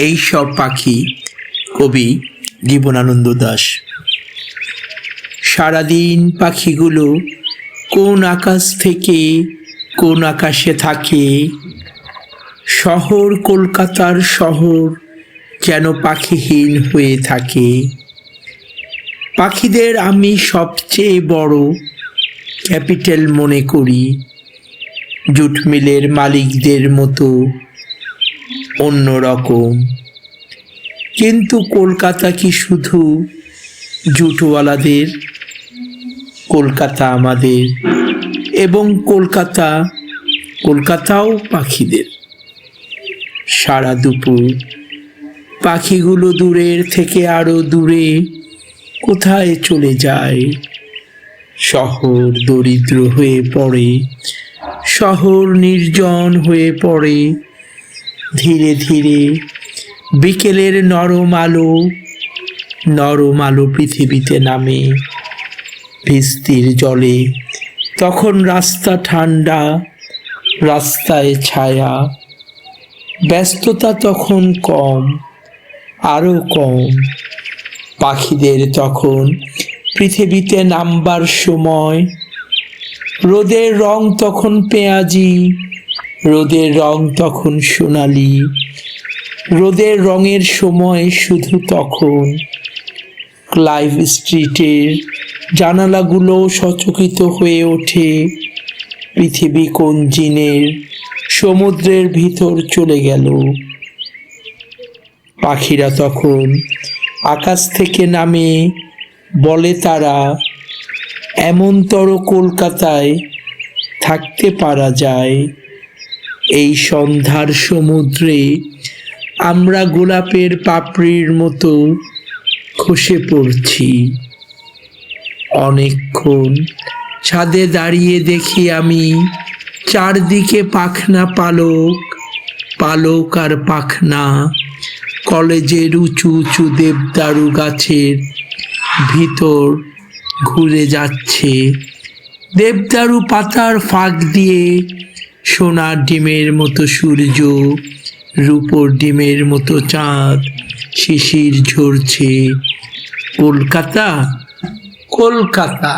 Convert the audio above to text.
এই সব পাখি কবি জীবনানন্দ দাশ। সারাদিন পাখিগুলো কোন আকাশ থেকে কোন আকাশে থাকে, শহর কলকাতার শহর যেন পাখিহীন হয়ে থাকে। পাখিদের আমি সবচেয়ে বড় ক্যাপিটাল মনে করি, জুট মিলের মালিকদের মতো অন্যরকম। কিন্তু কলকাতা কি শুধু জুটওয়ালাদের? কলকাতা আমাদের, এবং কলকাতাও পাখিদের। সারা দুপুর পাখিগুলো দূরের থেকে আরো দূরে কোথায় চলে যায়। শহর দরিদ্র হয়ে পড়ে, শহর নির্জন হয়ে পড়ে। ধীরে ধীরে বিকেলের নরম আলো পৃথিবীতে নামে বৃষ্টির জলে। তখন রাস্তা ঠান্ডা, রাস্তায় ছায়া, ব্যস্ততা তখন কম, আরো কম। পাখিদের তখন পৃথিবীতে নামবার সময়। রোদের রং তখন পেঁয়াজি, রোদের রং তখন সোনালি। রোদের রঙের সময় শুধু তখন। ক্লাইভ স্ট্রিটের জানালাগুলো সচকিত হয়ে ওঠে। পৃথিবী কোন জিনের সমুদ্রের ভিতর চলে গেল। পাখিরা তখন আকাশ থেকে নামে, বলে তারা, এমনতর কলকাতায় থাকতে পারা যায়। এই সন্ধ্যার সমুদ্রে আমরা গোলাপের পাপড়ির মতো খসে পড়ছি। অনেকক্ষণ ছাদে দাঁড়িয়ে দেখি আমি চারদিকে পাখনা পালক, পালক আর পাখনা। কলেজের উঁচু উঁচু দেবদারু গাছের ভিতর ঘুরে যাচ্ছে। দেবদারু পাতার ফাঁক দিয়ে সোনার ডিমের মতো সূর্য, রূপোর ডিমের মতো চাঁদ শিশির ঝরছে। কলকাতা, কলকাতা।